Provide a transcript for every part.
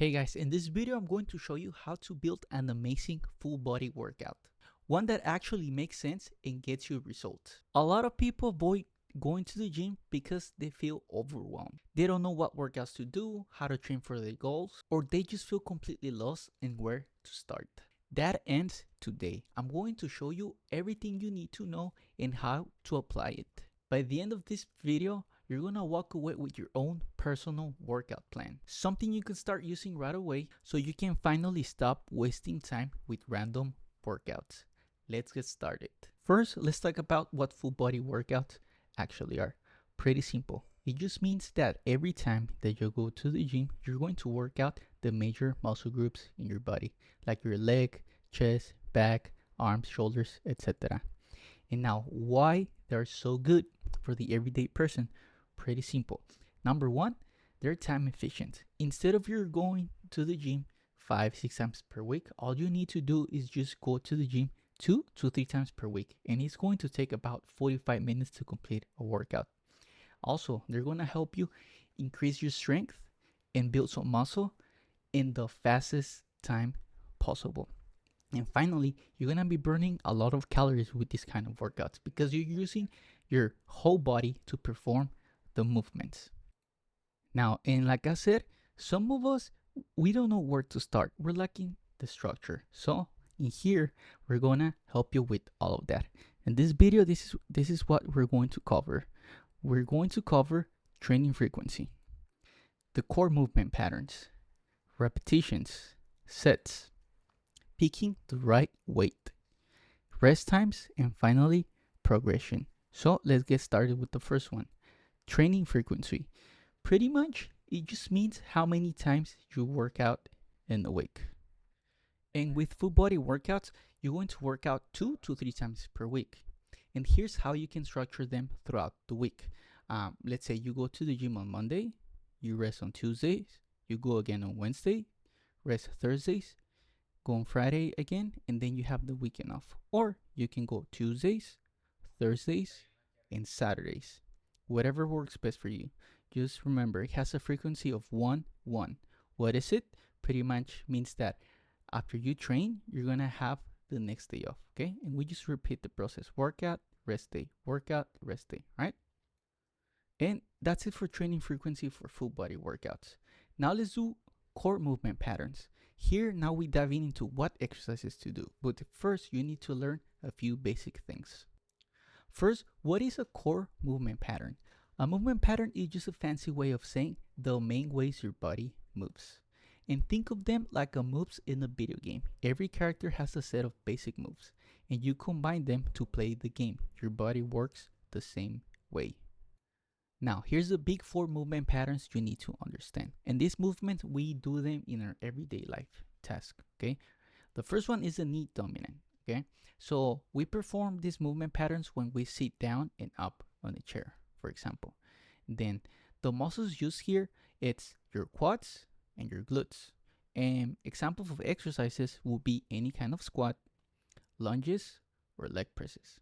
Hey guys, in this video I'm going to show you how to build an amazing full body workout. One that actually makes sense and gets you results. A lot of people avoid going to the gym because they feel overwhelmed. They don't know what workouts to do, how to train for their goals, or they just feel completely lost in where to start. That ends today. I'm going to show you everything you need to know and how to apply it. By the end of this video, you're gonna walk away with your own personal workout plan. Something you can start using right away so you can finally stop wasting time with random workouts. Let's get started. First, let's talk about what full body workouts actually are. Pretty simple. It just means that every time that you go to the gym, you're going to work out the major muscle groups in your body, like your leg, chest, back, arms, shoulders, etc. And now, why they're so good for the everyday person? Pretty simple. Number one, they're time efficient. Instead of you're going to the gym 5-6 times per week, all you need to do is just go to the gym 2 to 3 times per week, and it's going to take about 45 minutes to complete a workout. Also, they're going to help you increase your strength and build some muscle in the fastest time possible. And finally, you're gonna be burning a lot of calories with this kind of workouts because you're using your whole body to perform the movements. Now, and like I said, some of us, we don't know where to start. We're lacking the structure. So in here, we're gonna help you with all of that. In this video, this is what we're going to cover. We're going to cover training frequency, the core movement patterns, repetitions, sets, picking the right weight, rest times, and finally, progression. So let's get started with the first one, training frequency. Pretty much, it just means how many times you work out in a week. And with full body workouts, you're going to work out 2 to 3 times per week. And here's how you can structure them throughout the week. Let's say you go to the gym on Monday, you rest on Tuesdays, you go again on Wednesday, rest Thursdays, go on Friday again, and then you have the weekend off. Or you can go Tuesdays, Thursdays, and Saturdays. Whatever works best for you. Just remember, it has a frequency of 1 1. What is it? Pretty much means that after you train, you're gonna have the next day off, okay? And we just repeat the process, workout, rest day, workout, rest day, right? And that's it for training frequency for full body workouts. Now let's do core movement patterns. Here, now we dive into what exercises to do. But first, you need to learn a few basic things. First, what is a core movement pattern? A movement pattern is just a fancy way of saying the main ways your body moves. And think of them like a moves in a video game. Every character has a set of basic moves, and you combine them to play the game. Your body works the same way. Now, here's the big 4 movement patterns you need to understand. And these movements, we do them in our everyday life task, okay? The first one is the knee dominant, okay? So we perform these movement patterns when we sit down and up on a chair, for example. Then the muscles used here, it's your quads and your glutes. And examples of exercises will be any kind of squat, lunges, or leg presses.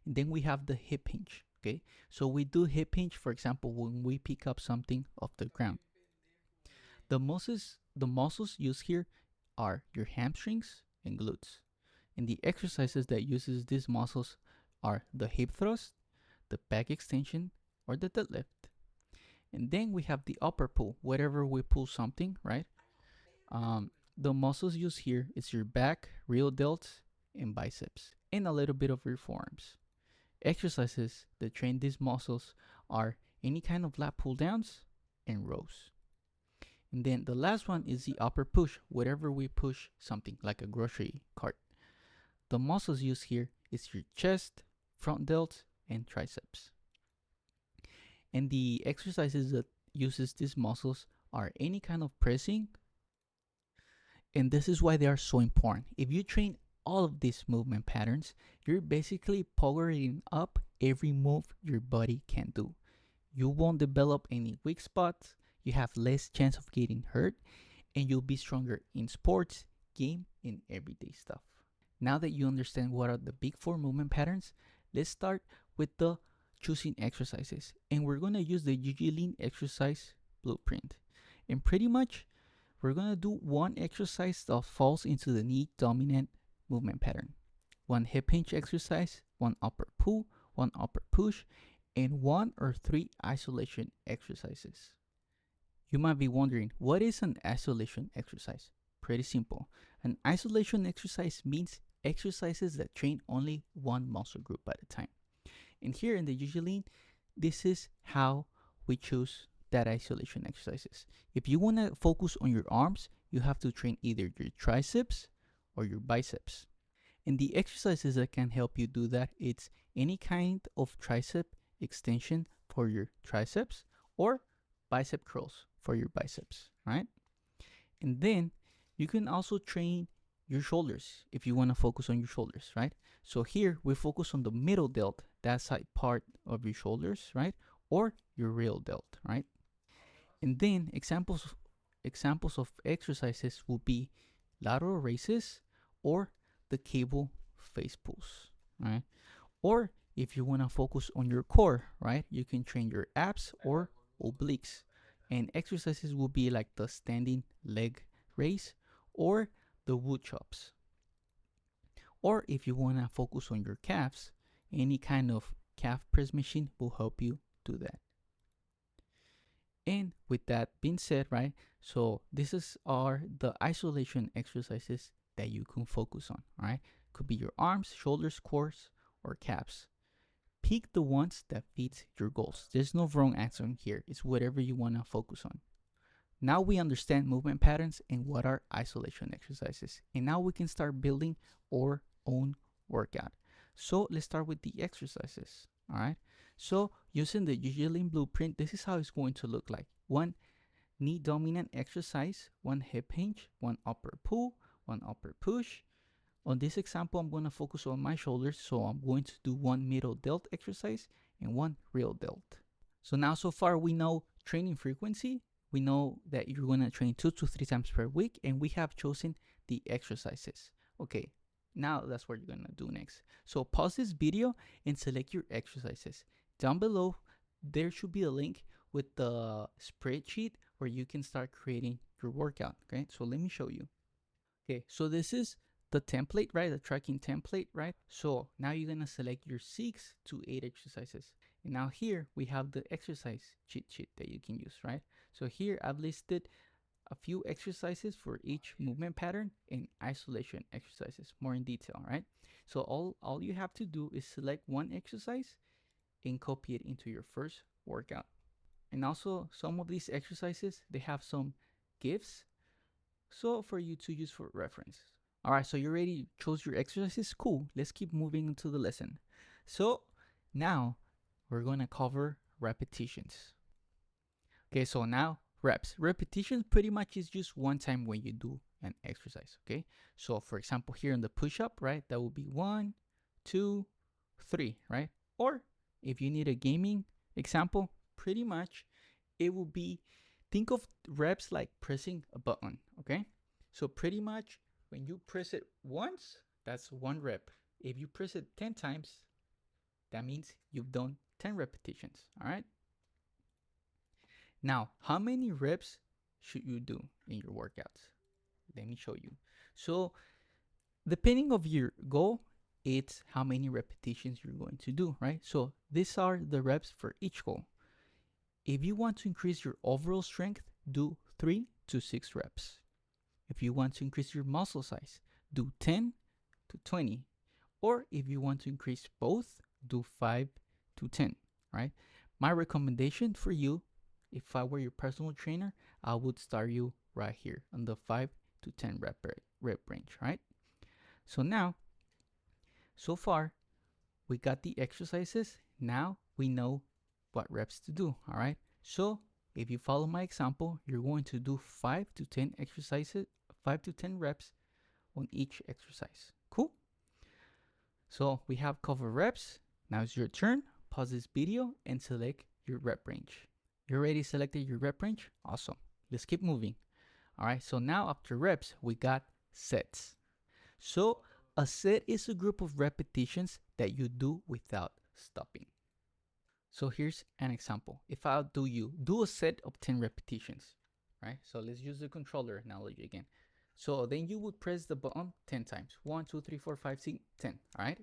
And then we have the hip hinge. Okay, so we do hip hinge, for example, when we pick up something off the ground. The muscles used here are your hamstrings and glutes. And the exercises that uses these muscles are the hip thrust, the back extension, or the deadlift. And then we have the upper pull, wherever we pull something, right? The muscles used here is your back, real delts, and biceps, and a little bit of your forearms. Exercises that train these muscles are any kind of lat pull downs and rows. And then the last one is the upper push, wherever we push something like a grocery cart. The muscles used here is your chest, front delts, and triceps. And the exercises that uses these muscles are any kind of pressing, and this is why they are so important. If you train all of these movement patterns, you're basically powering up every move your body can do. You won't develop any weak spots, you have less chance of getting hurt, and you'll be stronger in sports, game, and everyday stuff. Now that you understand what are the big 4 movement patterns, let's start with the choosing exercises. And we're gonna use the UG Lean exercise blueprint. And pretty much we're gonna do one exercise that falls into the knee dominant movement pattern. One hip hinge exercise, one upper pull, one upper push, and 1 or 3 isolation exercises. You might be wondering, what is an isolation exercise? Pretty simple. An isolation exercise means exercises that train only one muscle group at a time. And here in the UG this is how we choose that isolation exercises. If you want to focus on your arms, you have to train either your triceps or your biceps. And the exercises that can help you do that, it's any kind of tricep extension for your triceps or bicep curls for your biceps, right? And then you can also train your shoulders if you want to focus on your shoulders, right? So here we focus on the middle delt, that side part of your shoulders, right? Or your real delt, right? And then examples of exercises will be lateral raises or the cable face pulls, right? Or if you want to focus on your core, right, you can train your abs or obliques. And exercises will be like the standing leg raise or the wood chops. Or if you want to focus on your calves, any kind of calf press machine will help you do that. And with that being said, right, so are the isolation exercises that you can focus on, right? Could be your arms, shoulders, cores, or calves. Pick the ones that fit your goals. There's no wrong answer here. It's whatever you want to focus on. Now we understand movement patterns and what are isolation exercises. And now we can start building our own workout. So let's start with the exercises, all right? So using the UG Lean blueprint, this is how it's going to look like. One knee dominant exercise, one hip hinge, one upper pull, one upper push. On this example, I'm going to focus on my shoulders, so I'm going to do one middle delt exercise and one real delt. So now so far we know training frequency. We know that you're going to train 2 to 3 times per week, and we have chosen the exercises. Okay, now that's what you're going to do next. So pause this video and select your exercises. Down below, there should be a link with the spreadsheet where you can start creating your workout. Okay, so let me show you. Okay, so this is the template, right? The tracking template, right? So now you're gonna select your 6 to 8 exercises. And now here we have the exercise cheat sheet that you can use, right? So here I've listed a few exercises for each movement pattern and isolation exercises more in detail, right? So all you have to do is select one exercise and copy it into your first workout. And also some of these exercises, they have some GIFs, so for you to use for reference. All right, so you already chose your exercises. Cool. Let's keep moving into the lesson. So now we're going to cover repetitions. Okay, so now reps. Repetitions pretty much is just one time when you do an exercise. Okay, so for example, here in the push up, right, that will be 1, 2, 3, right? Or if you need a gaming example, pretty much it will be, think of reps like pressing a button. Okay, so pretty much when you press it once, that's 1 rep. If you press it 10 times, that means you've done 10 repetitions, all right? Now, how many reps should you do in your workouts? Let me show you. So, depending of your goal, it's how many repetitions you're going to do, right? So, these are the reps for each goal. If you want to increase your overall strength, do 3 to 6 reps. If you want to increase your muscle size, do 10 to 20. Or if you want to increase both, do 5 to 10, right? My recommendation for you, if I were your personal trainer, I would start you right here on the 5 to 10 rep range, right? So now, so far, we got the exercises. Now we know what reps to do, all right? So if you follow my example, you're going to do 5 to 10 exercises, 5 to 10 reps on each exercise. Cool? So we have covered reps. Now it's your turn. Pause this video and select your rep range. You already selected your rep range? Awesome. Let's keep moving. All right, so now after reps, we got sets. So a set is a group of repetitions that you do without stopping. So here's an example. If I do a set of 10 repetitions, right? So let's use the controller analogy again. So then you would press the button 10 times. 1, 2, 3, 4, 5, 6, 10, all right?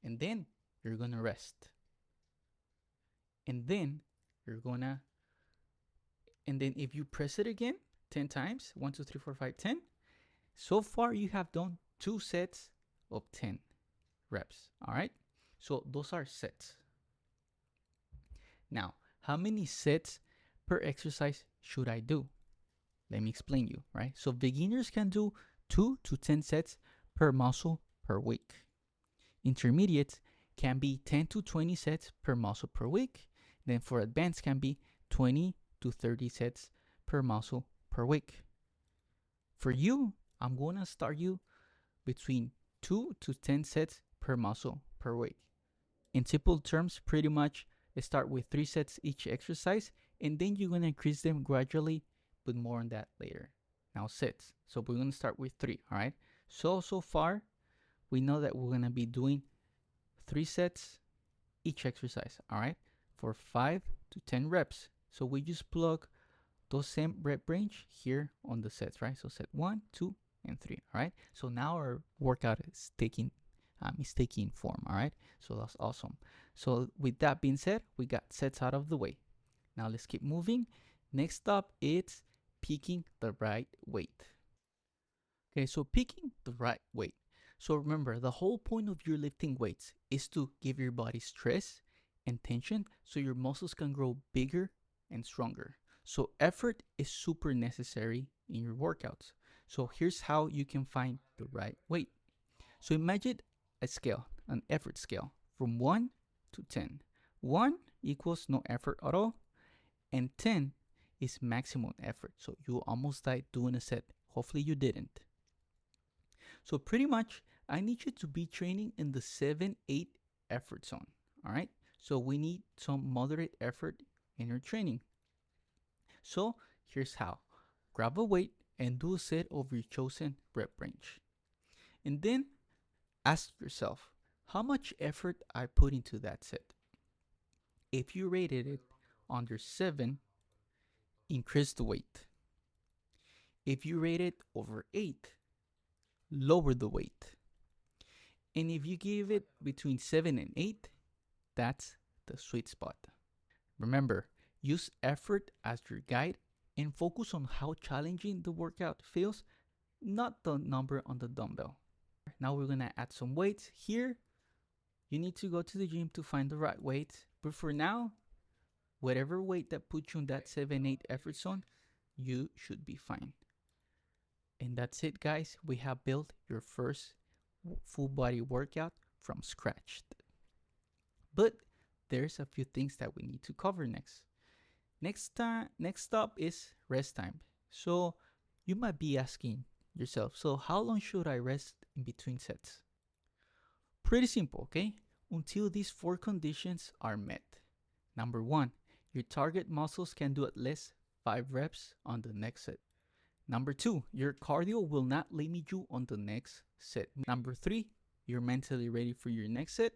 And then you're gonna rest. And then you're gonna, and then if you press it again 10 times, 1, 2, 3, 4, 5, 10, so far you have done 2 sets of 10 reps, all right? So those are sets. Now, how many sets per exercise should I do? Let me explain you, right? So beginners can do 2 to 10 sets per muscle per week. Intermediates can be 10 to 20 sets per muscle per week. Then for advanced can be 20 to 30 sets per muscle per week. For you, I'm going to start you between 2 to 10 sets per muscle per week. In simple terms, pretty much start with 3 sets each exercise, and then you're going to increase them gradually, but more on that later. Now sets. So we're going to start with 3, all right? So far, we know that we're going to be doing 3 sets each exercise, all right? For 5 to 10 reps. So we just plug those same rep range here on the sets, right? So set 1, 2, and 3, all right? So now our workout is taking form, all right? So that's awesome. So with that being said, we got sets out of the way. Now let's keep moving. Next up, it's picking the right weight. Okay, so picking the right weight. So remember, the whole point of your lifting weights is to give your body stress and tension so your muscles can grow bigger and stronger. So effort is super necessary in your workouts. So here's how you can find the right weight. So imagine a scale, an effort scale from 1 to 10. 1 equals no effort at all, and 10 is maximum effort. So you almost died doing a set. Hopefully you didn't. So pretty much, I need you to be training in the 7-8 effort zone, all right? So we need some moderate effort in your training. So here's how. Grab a weight and do a set over your chosen rep range. And then ask yourself, how much effort I put into that set? If you rated it under 7, increase the weight. If you rate it over 8, lower the weight. And if you give it between 7 and 8, that's the sweet spot. Remember, use effort as your guide and focus on how challenging the workout feels, not the number on the dumbbell. Now we're gonna add some weights. Here, you need to go to the gym to find the right weight. But for now, whatever weight that puts you in that 7-8 effort zone, you should be fine. And that's it, guys. We have built your first full body workout from scratch. But there's a few things that we need to cover next. Next up is rest time. So you might be asking yourself, so how long should I rest in between sets? Pretty simple, okay? Until these 4 conditions are met. Number 1, your target muscles can do at least 5 reps on the next set. Number 2, your cardio will not limit you on the next set. Number 3, you're mentally ready for your next set.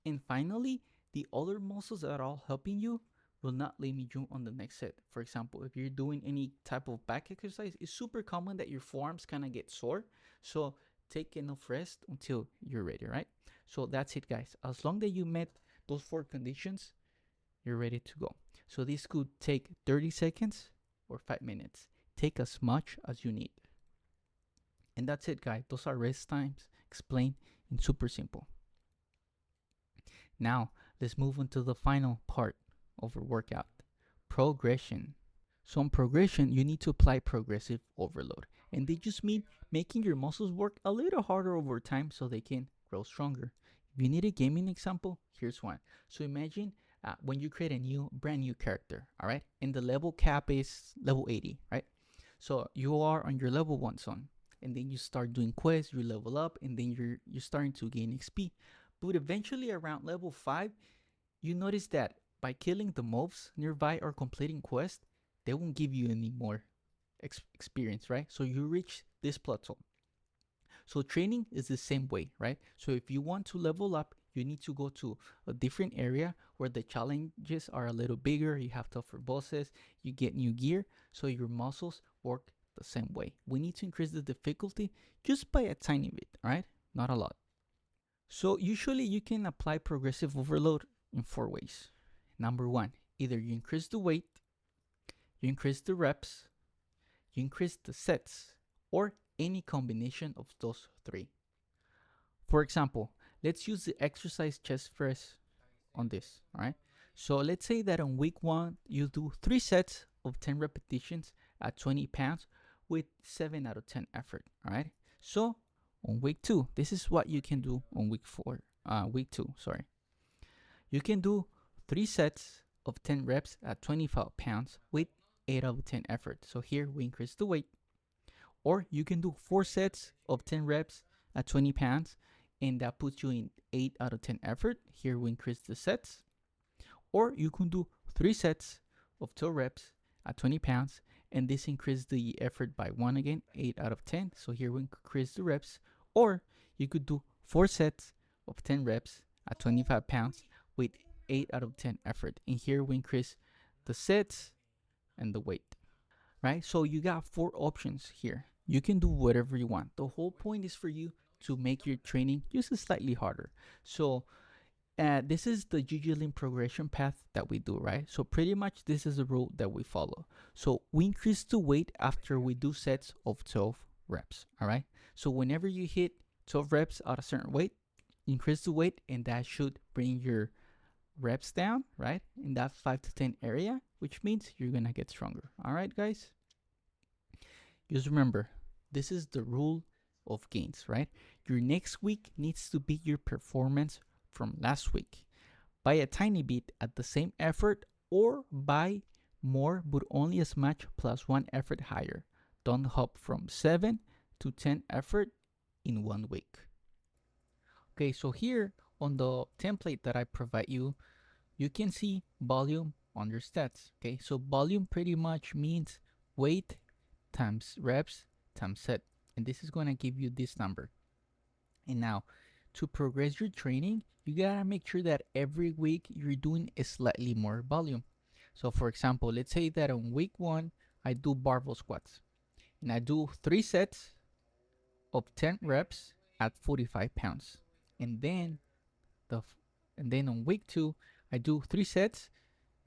And finally, the other muscles that are all helping you will not limit you on the next set. For example, if you're doing any type of back exercise, it's super common that your forearms kind of get sore. So take enough rest until you're ready, right? So that's it, guys. As long as you met those 4 conditions, you're ready to go. So this could take 30 seconds or 5 minutes. Take as much as you need. And that's it, guys. Those are rest times explained in super simple. Now, let's move on to the final part of our workout, progression. So on progression, you need to apply progressive overload. And they just mean making your muscles work a little harder over time so they can grow stronger. If you need a gaming example, here's one. So imagine when you create a brand new character, all right? And the level cap is level 80, right? So you are on your level 1 zone. And then you start doing quests, you level up, and then you're starting to gain XP. But eventually around level 5, you notice that by killing the mobs nearby or completing quests, they won't give you any more experience, right? So you reach this plateau. So training is the same way, right? So if you want to level up, you need to go to a different area where the challenges are a little bigger. You have tougher bosses, you get new gear, so your muscles work the same way. We need to increase the difficulty just by a tiny bit, right? Not a lot. So usually you can apply progressive overload in 4 ways. Number one, either you increase the weight, you increase the reps, you increase the sets, or any combination of those three. For example, let's use the exercise chest press on this, all right? So let's say that on week one, you do 3 sets of 10 repetitions at 20 pounds with 7 out of 10 effort, all right? So on week two, this is what you can do on week two, sorry. You can do 3 sets of 10 reps at 25 pounds with 8 out of 10 effort. So here we increase the weight. Or you can do 4 sets of 10 reps at 20 pounds, and that puts you in 8 out of 10 effort. Here we increase the sets. Or you can do 3 sets of 2 reps at 20 pounds, and this increases the effort by 1 again, 8 out of 10. So here we increase the reps. Or you could do 4 sets of 10 reps at 25 pounds with 8 out of 10 effort. And here we increase the sets and the weight, right? So you got 4 options here. You can do whatever you want. The whole point is for you to make your training just slightly harder. So this is the GG Lean progression path that we do, right? So pretty much this is the rule that we follow. So we increase the weight after we do sets of 12 reps, all right? So whenever you hit 12 reps at a certain weight, increase the weight, and that should bring your reps down, right? In that 5 to 10 area, which means you're gonna get stronger. All right, guys? Just remember, this is the rule of gains, right? Your next week needs to beat your performance from last week by a tiny bit at the same effort, or by more but only as much plus 1 effort higher. Don't hop from 7 to 10 effort in 1 week. Okay, so here on the template that I provide you, you can see volume under stats. Okay, so volume pretty much means weight times reps times set, and this is going to give you this number. And now, to progress your training, you gotta make sure that every week you're doing a slightly more volume. So for example, let's say that on week 1 I do barbell squats, and I do 3 sets of 10 reps at 45 pounds, and then on week 2 I do 3 sets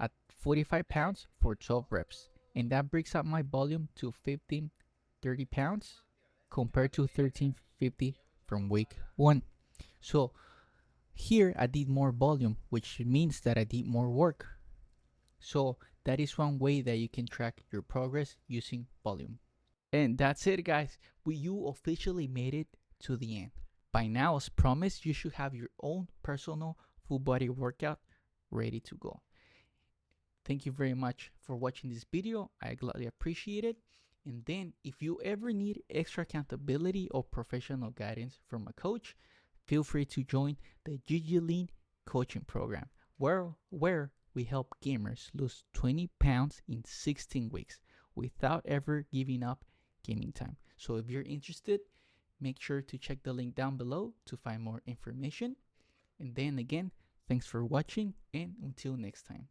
at 45 pounds for 12 reps, and that breaks up my volume to 1530 pounds compared to 1350 from week 1. So here I did more volume, which means that I did more work. So that is one way that you can track your progress using volume. And that's it, guys. You officially made it to the end. By now, as promised, you should have your own personal full body workout ready to go. Thank you very much for watching this video. I gladly appreciate it. And then if you ever need extra accountability or professional guidance from a coach, feel free to join the GG Lean coaching program, where we help gamers lose 20 pounds in 16 weeks without ever giving up gaming time. So if you're interested, make sure to check the link down below to find more information. And then again, thanks for watching, and until next time.